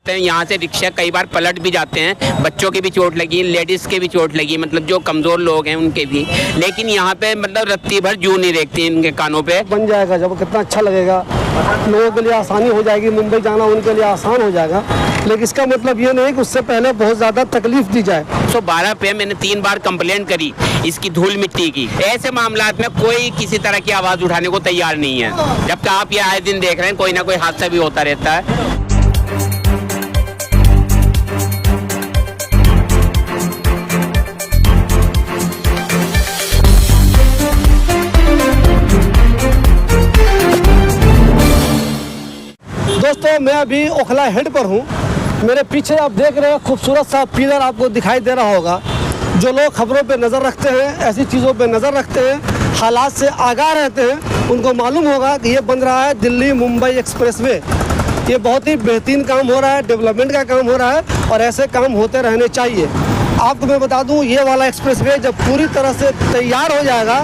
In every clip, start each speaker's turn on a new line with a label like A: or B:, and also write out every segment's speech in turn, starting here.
A: यहाँ से रिक्शा कई बार पलट भी जाते हैं, बच्चों की भी चोट लगी, लेडीज़ के भी चोट लगी, मतलब जो कमज़ोर लोग हैं उनके भी। लेकिन यहाँ पे मतलब रत्ती भर जू नहीं देखती इनके कानों पे।
B: बन जाएगा जब कितना अच्छा लगेगा, लोगों के लिए आसानी हो जाएगी, मुंबई जाना उनके लिए आसान हो जाएगा। लेकिन इसका मतलब ये नहीं कि उससे पहले बहुत ज़्यादा तकलीफ दी जाए।
A: 112 पे मैंने 3 बार कंप्लेंट करी इसकी धूल मिट्टी की। ऐसे मामलात में कोई किसी तरह की आवाज़ उठाने को तैयार नहीं है, जबकि आप ये आए दिन देख रहे हैं कोई ना कोई हादसा भी होता रहता है।
B: दोस्तों मैं अभी ओखला हेड पर हूँ। मेरे पीछे आप देख रहे हैं खूबसूरत सा पिलर आपको दिखाई दे रहा होगा। जो लोग खबरों पे नज़र रखते हैं, ऐसी चीज़ों पे नज़र रखते हैं, हालात से आगाह रहते हैं, उनको मालूम होगा कि ये बन रहा है दिल्ली मुंबई एक्सप्रेसवे। ये बहुत ही बेहतरीन काम हो रहा है, डेवलपमेंट का काम हो रहा है और ऐसे काम होते रहने चाहिए। आपको मैं बता दूँ, ये वाला एक्सप्रेसवे जब पूरी तरह से तैयार हो जाएगा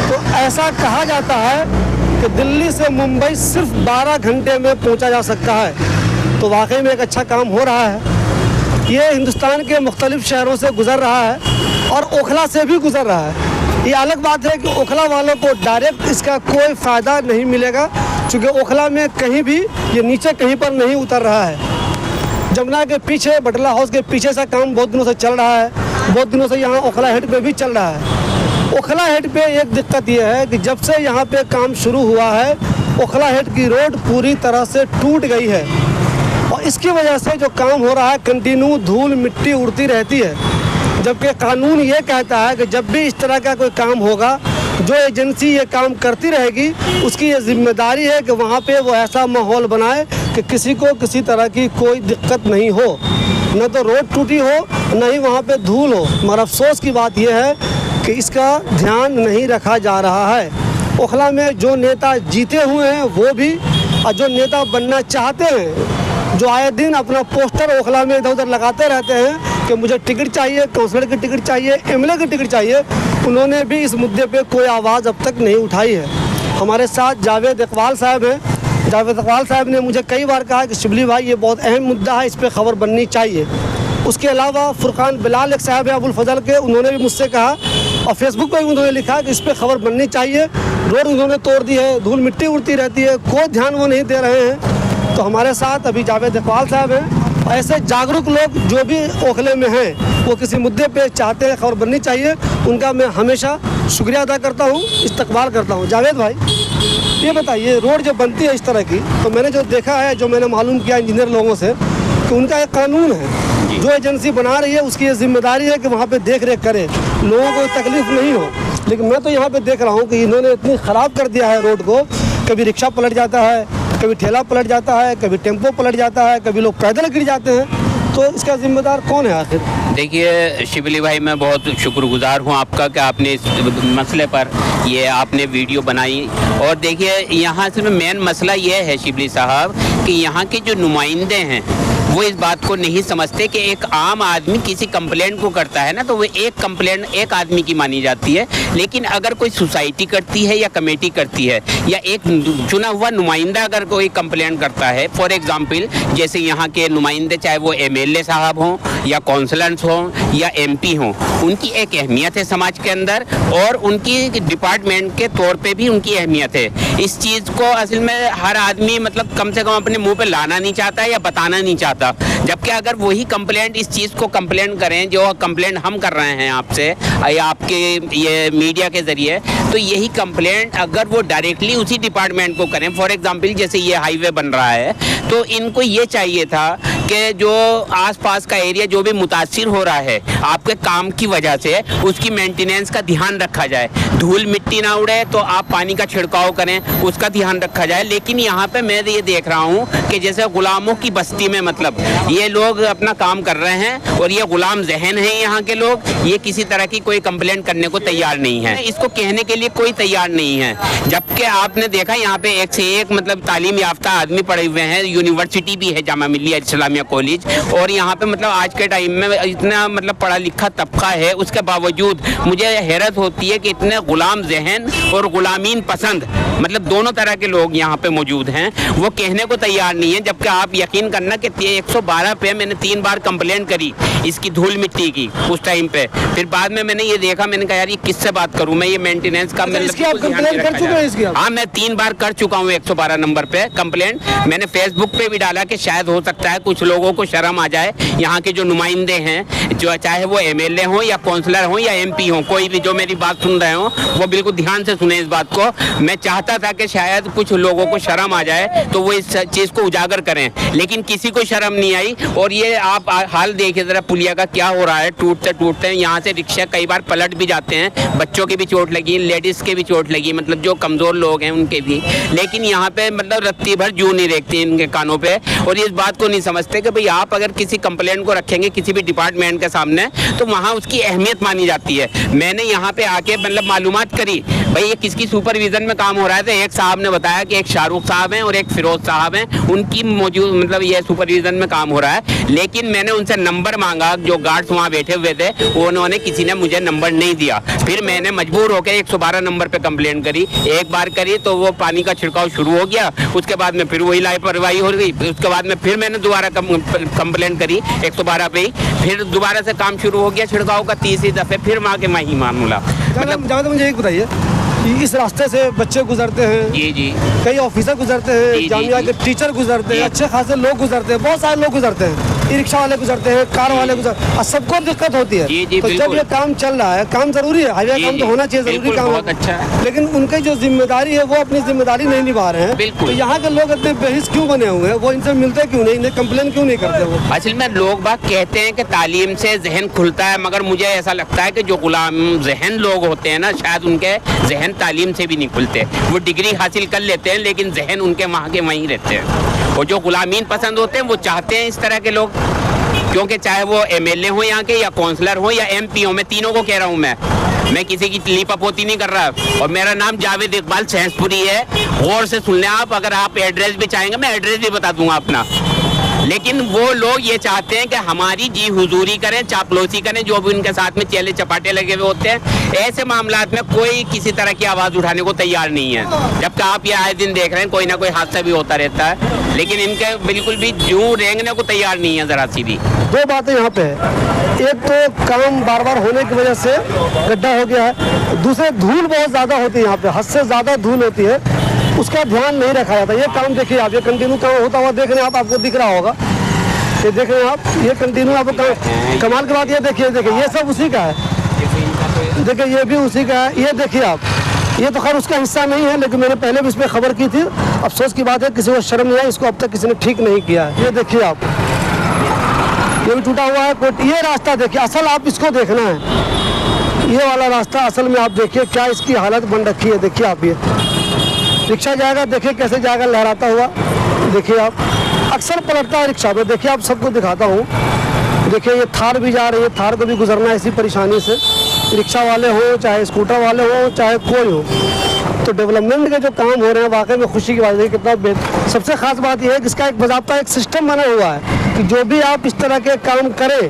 B: तो ऐसा कहा जाता है कि दिल्ली से मुंबई सिर्फ 12 घंटे में पहुंचा जा सकता है। तो वाकई में एक अच्छा काम हो रहा है। ये हिंदुस्तान के मुख्तलिफ शहरों से गुजर रहा है और ओखला से भी गुजर रहा है। ये अलग बात है कि ओखला वालों को डायरेक्ट इसका कोई फ़ायदा नहीं मिलेगा, क्योंकि ओखला में कहीं भी ये नीचे कहीं पर नहीं उतर रहा है। जमुना के पीछे, बटला हाउस के पीछे से काम बहुत दिनों से चल रहा है, बहुत दिनों से यहाँ ओखला हेड पे भी चल रहा है। ओखला हेड पे एक दिक्कत ये है कि जब से यहाँ पे काम शुरू हुआ है, ओखला हेड की रोड पूरी तरह से टूट गई है और इसकी वजह से जो काम हो रहा है कंटिन्यू धूल मिट्टी उड़ती रहती है। जबकि कानून ये कहता है कि जब भी इस तरह का कोई काम होगा, जो एजेंसी ये काम करती रहेगी उसकी ये जिम्मेदारी है कि वहाँ पे वो ऐसा माहौल बनाए कि किसी को किसी तरह की कोई दिक्कत नहीं हो, न तो रोड टूटी हो न ही वहाँ पे धूल हो। मगर अफसोस की बात यह है कि इसका ध्यान नहीं रखा जा रहा है। ओखला में जो नेता जीते हुए हैं वो भी, और जो नेता बनना चाहते हैं, जो आए दिन अपना पोस्टर ओखला में इधर उधर लगाते रहते हैं कि मुझे टिकट चाहिए, काउंसलर की टिकट चाहिए, एमएलए की टिकट चाहिए, उन्होंने भी इस मुद्दे पे कोई आवाज़ अब तक नहीं उठाई है। हमारे साथ जावेद इकबाल साहब हैं। जावेद इकबाल साहब ने मुझे कई बार कहा कि शिबली भाई ये बहुत अहम मुद्दा है, इस पर खबर बननी चाहिए। उसके अलावा फुरकान बिलाल एक साहब है अबुल फजल के, उन्होंने भी मुझसे कहा और फेसबुक पर भी उन्होंने लिखा कि इस पर खबर बननी चाहिए। रोड उन्होंने तोड़ दी है, धूल मिट्टी उड़ती रहती है, कोई ध्यान वो नहीं दे रहे हैं। तो हमारे साथ अभी जावेद इकबाल साहब हैं। ऐसे जागरूक लोग जो भी ओखले में हैं, वो किसी मुद्दे पे चाहते हैं खबर बननी चाहिए, उनका मैं हमेशा शुक्रिया अदा करता हूँ, इस्तकबाल करता हूँ। जावेद भाई ये बताइए, रोड जब बनती है इस तरह की, तो मैंने जो देखा है, जो मैंने मालूम किया इंजीनियर लोगों से, कि उनका एक कानून है, जो एजेंसी बना रही है उसकी ये जिम्मेदारी है कि वहाँ पे देख रेख करे, लोगों को तकलीफ नहीं हो। लेकिन मैं तो यहाँ पे देख रहा हूँ कि इन्होंने इतनी ख़राब कर दिया है रोड को, कभी रिक्शा पलट जाता है, कभी ठेला पलट जाता है, कभी टेम्पो पलट जाता है, कभी लोग पैदल गिर जाते हैं। तो इसका जिम्मेदार कौन है आखिर?
A: देखिए शिबली भाई, मैं बहुत शुक्रगुजार हूँ आपका कि आपने इस मसले पर ये आपने वीडियो बनाई। और देखिए यहाँ से मेन मसला ये है शिबली साहब कि यहाँ के जो नुमाइंदे हैं वो इस बात को नहीं समझते कि एक आम आदमी किसी कंप्लेंट को करता है ना, तो वो एक कंप्लेंट एक आदमी की मानी जाती है। लेकिन अगर कोई सोसाइटी करती है या कमेटी करती है या एक चुना हुआ नुमाइंदा अगर कोई कंप्लेंट करता है, फॉर एग्जांपल जैसे यहाँ के नुमाइंदे चाहे वो एमएलए साहब हों या काउंसलर्स हों या एमपी हों, उनकी एक अहमियत है समाज के अंदर और उनकी डिपार्टमेंट के तौर पे भी उनकी अहमियत है। इस चीज़ को असल में हर आदमी मतलब कम से कम अपने मुँह पर लाना नहीं चाहता या बताना नहीं चाहता। जबकि अगर वही कंप्लेंट इस चीज़ को कंप्लेंट करें जो कंप्लेंट हम कर रहे हैं आपसे या आपके ये मीडिया के ज़रिए, तो यही कंप्लेंट अगर वो डायरेक्टली उसी डिपार्टमेंट को करें, फॉर एग्जांपल जैसे ये हाईवे बन रहा है, तो इनको ये चाहिए था कि जो आसपास का एरिया जो भी मुतासिर हो रहा है आपके काम की वजह से, उसकी मेंटेनेंस का ध्यान रखा जाए, धूल मिट्टी ना उड़े तो आप पानी का छिड़काव करें, उसका ध्यान रखा जाए। लेकिन यहाँ पे मैं ये देख रहा हूँ कि जैसे गुलामों की बस्ती में मतलब ये लोग अपना काम कर रहे हैं और ये गुलाम जहन है यहाँ के लोग, ये किसी तरह की कोई कंप्लेंट करने को तैयार नहीं है, इसको कहने के लिए कोई तैयार नहीं है। जबकि आपने देखा यहाँ पे एक से एक मतलब तालीम याफ्ता आदमी पढ़े हुए हैं, यूनिवर्सिटी भी है जामा मिल्लिया इस्लामिया कॉलेज, और यहाँ पे मतलब आज के टाइम में इतना मतलब पढ़ा लिखा तबका है, उसके बावजूद मुझे हैरत होती है कि इतने गुलाम जहन और गुलामीन पसंद मतलब दोनों तरह के लोग यहाँ पे मौजूद हैं, वो कहने को तैयार नहीं है। जबकि आप यकीन करना कि 112 पे मैंने 3 बार कंप्लेंट करी इसकी धूल मिट्टी की उस टाइम पे। फिर बाद में मैंने ये देखा, मैंने कहा यार ये किससे बात करूं मैं, ये मेंटेनेंस का
B: इसकी आप कंप्लेंट कर चुके हैं इसकी?
A: हाँ, मैं 3 बार कर चुका हूँ 112 नंबर पे कंप्लेंट। मैंने फेसबुक पे भी डाला कि शायद हो सकता है कुछ लोगों को शर्म आ जाए, यहाँ के जो नुमाइंदे हैं, जो चाहे वो MLA हो या काउंसलर हो या MP हो, कोई भी जो मेरी बात सुन रहे हो वो बिल्कुल ध्यान से सुने इस बात को। मैं चाहता था कि शायद कुछ लोगों को शर्म आ जाए तो वो इस चीज़ को उजागर करें, लेकिन किसी को शर्म नहीं आई। और ये आप हाल देखिए ज़रा पुलिया का क्या हो रहा है, टूटते टूटते यहाँ से रिक्शा कई बार पलट भी जाते हैं, बच्चों की भी चोट लगी, लेडीज़ के भी चोट लगी, मतलब जो कमज़ोर लोग हैं उनके भी। लेकिन यहाँ पे मतलब रत्ती भर जू नहीं देखती इनके कानों पे, और इस बात को नहीं समझते कि भाई आप अगर किसी कंप्लेंट को रखेंगे किसी भी डिपार्टमेंट के सामने तो वहाँ उसकी अहमियत मानी जाती है। मैंने यहाँ पे आके मतलब मालूमात करी भाई ये किसकी सुपरविजन में काम हो रहा है, तो एक साहब ने बताया कि एक शाहरुख साहब हैं और एक फिरोज साहब हैं, उनकी मौजूद मतलब ये सुपरविजन में काम हो रहा है। लेकिन मैंने उनसे नंबर मांगा, जो गार्ड्स वहाँ बैठे हुए थे उन्होंने किसी ने मुझे नंबर नहीं दिया। फिर मैंने मजबूर होकर 112 नंबर पे कंप्लेंट करी। एक बार करी तो वो पानी का छिड़काव शुरू हो गया, उसके बाद में फिर वही लापरवाही हो गई। उसके बाद में फिर मैंने दोबारा कंप्लेंट करी 112 पे ही, फिर दोबारा से काम शुरू हो गया छिड़काव का 30 दफे, फिर माँ के माही मामला।
B: मतलब मुझे एक बताइए कि इस रास्ते से बच्चे गुजरते हैं,
A: जी जी,
B: कई ऑफिसर गुजरते हैं, जामिया के टीचर गुजरते हैं, अच्छे खासे लोग गुजरते हैं, बहुत सारे लोग गुजरते हैं, ई रिक्शा वाले गुजरते हैं, कार वाले गुजरते हैं, और सबको दिक्कत होती है। तो जब ये काम चल रहा है, काम जरूरी है, हाईवे काम तो होना चाहिए, जरूरी काम है,
A: अच्छा है।
B: लेकिन उनकी जो जिम्मेदारी है वो अपनी जिम्मेदारी नहीं निभा रहे हैं। तो यहाँ के लोग इतने बेहिस क्यों बने हुए हैं, वो इनसे मिलते क्यों नहीं, इन्हें कंप्लेन क्यों नहीं करते वो?
A: असल में लोग बात कहते हैं कि तालीम से जहन खुलता है, मगर मुझे ऐसा लगता है कि जो गुलाम जहन लोग होते हैं ना, शायद उनके जहन तालीम से भी नहीं खुलते। वो डिग्री हासिल कर लेते हैं लेकिन जहन उनके वहाँ के वहीं रहते हैं। और जो गुलामीन पसंद होते हैं वो चाहते हैं इस तरह के लोग, क्योंकि चाहे वो MLA हो यहाँ के या काउंसलर हो या MP हो, मैं तीनों को कह रहा हूँ, मैं किसी की लीपापोती नहीं कर रहा। और मेरा नाम जावेद इकबाल सहसपुरी है, गौर से सुन लें आप, अगर आप एड्रेस भी चाहेंगे मैं एड्रेस भी बता दूंगा अपना। लेकिन वो लोग ये चाहते हैं कि हमारी जी हुजूरी करें, चापलूसी करें, जो भी उनके साथ में चेले चपाटे लगे हुए होते हैं। ऐसे मामलात में कोई किसी तरह की आवाज़ उठाने को तैयार नहीं है, जबकि आप ये आए दिन देख रहे हैं कोई ना कोई हादसा भी होता रहता है, लेकिन इनके बिल्कुल भी जूं रेंगने को तैयार नहीं है जरा सी भी।
B: दो बातें यहाँ पे है, एक तो काम बार बार होने की वजह से गड्ढा हो गया है, दूसरे धूल बहुत ज़्यादा होती है यहाँ पे, हद से ज़्यादा धूल होती है, उसका ध्यान नहीं रखा जाता। ये काम देखिए आप, ये कंटिन्यू काम होता हुआ देख रहे हैं आप, आपको दिख रहा होगा, ये देख रहे हैं आप, ये कंटिन्यू आपको कमाल की बात ये देखिए ये सब उसी का है, देखिए ये भी उसी का है, ये देखिए आप, ये तो खैर उसका हिस्सा नहीं है, लेकिन मैंने पहले भी इस पर खबर की थी। अफसोस की बात है किसी को शर्म नहीं है, इसको अब तक किसी ने ठीक नहीं किया है। ये देखिए आप, ये भी टूटा हुआ है। ये रास्ता देखिए, असल आप इसको देखना है, ये वाला रास्ता असल में आप देखिए क्या इसकी हालत बन रखी है। देखिए आप, ये रिक्शा जाएगा, देखिए कैसे जाएगा लहराता हुआ, देखिए आप, अक्सर पलटता है रिक्शा पे। देखिए आप सबको दिखाता हूँ, देखिए ये थार भी जा रही है, थार को भी गुजरना है इसी परेशानी से, रिक्शा वाले हो चाहे स्कूटर वाले हो चाहे कोई हो। तो डेवलपमेंट के जो काम हो रहे हैं वाकई में खुशी की बात है। कितना सबसे खास बात यह है कि इसका एक बाज़ाब्ता एक सिस्टम बना हुआ है कि जो भी आप इस तरह के काम करें,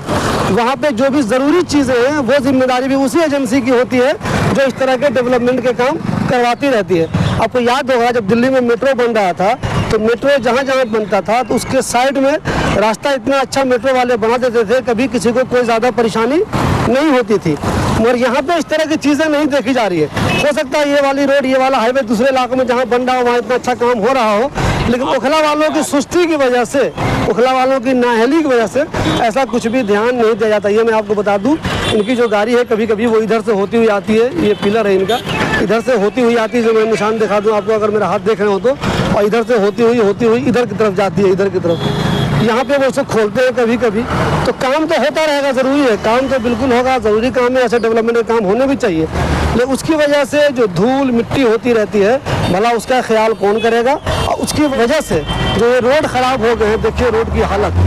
B: वहाँ पे जो भी ज़रूरी चीज़ें हैं वो जिम्मेदारी भी उसी एजेंसी की होती है जो इस तरह के डेवलपमेंट के काम करवाती रहती है। आपको याद होगा जब दिल्ली में मेट्रो बन रहा था तो मेट्रो जहाँ जहाँ बनता था तो उसके साइड में रास्ता इतना अच्छा मेट्रो वाले बना देते थे, कभी किसी को कोई ज़्यादा परेशानी नहीं होती थी। मगर यहाँ पे इस तरह की चीज़ें नहीं देखी जा रही है। हो सकता है ये वाली रोड, ये वाला हाईवे दूसरे इलाकों में जहाँ बन रहा हो वहाँ इतना अच्छा काम हो रहा हो, लेकिन ओखला वालों की सुस्ती की वजह से, ओखला वालों की नाअहली की वजह से ऐसा कुछ भी ध्यान नहीं दिया जाता। ये मैं आपको बता दूँ, इनकी जो गाड़ी है कभी कभी वो इधर से होती हुई आती है, ये पिलर है इनका, इधर से होती हुई आती है, जो मैं निशान दिखा दूँ आपको अगर मेरा हाथ देख रहे हो तो, और इधर से होती हुई इधर की तरफ जाती है, इधर की तरफ। यहाँ पे वो उसे खोलते हैं कभी कभी। तो काम तो होता रहेगा, ज़रूरी है, काम तो बिल्कुल होगा, ज़रूरी काम है, ऐसे डेवलपमेंट के काम होने भी चाहिए, लेकिन उसकी वजह से जो धूल मिट्टी होती रहती है, भला उसका ख्याल कौन करेगा? और उसकी वजह से जो ये रोड ख़राब हो गए हैं, देखिए रोड की हालत,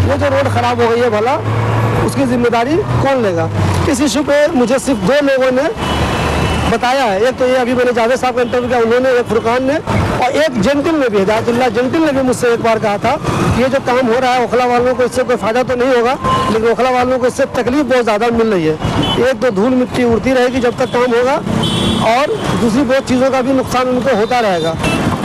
B: ये जो रोड ख़राब हो गई है भला उसकी जिम्मेदारी कौन लेगा? इस इशू पे मुझे सिर्फ दो लोगों ने बताया है। एक तो ये अभी मैंने जावेद साहब का इंटरव्यू किया, उन्होंने, एक फुरकान ने, और एक जेंटिल ने भी, हिदायतुल्लाह जेंटिल ने भी मुझसे एक बार कहा था कि ये जो काम हो रहा है ओखला वालों को इससे कोई फ़ायदा तो नहीं होगा, लेकिन ओखला वालों को इससे तकलीफ बहुत ज़्यादा मिल रही है। एक तो धूल मिट्टी उड़ती रहेगी जब तक काम होगा, और दूसरी बहुत चीज़ों का भी नुकसान उनको होता रहेगा।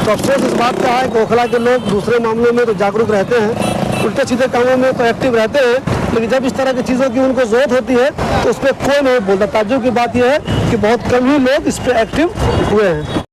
B: तो अफसोस इस बात का है कि ओखला के लोग दूसरे मामलों में तो जागरूक रहते हैं, उल्टे सीधे कामों में तो एक्टिव रहते हैं, लेकिन जब इस तरह की चीज़ों की उनको ज़रूरत होती है तो उस पर कोई नहीं बोलता। ताज्जुब की बात यह है कि बहुत कम ही लोग इस पर एक्टिव हुए हैं।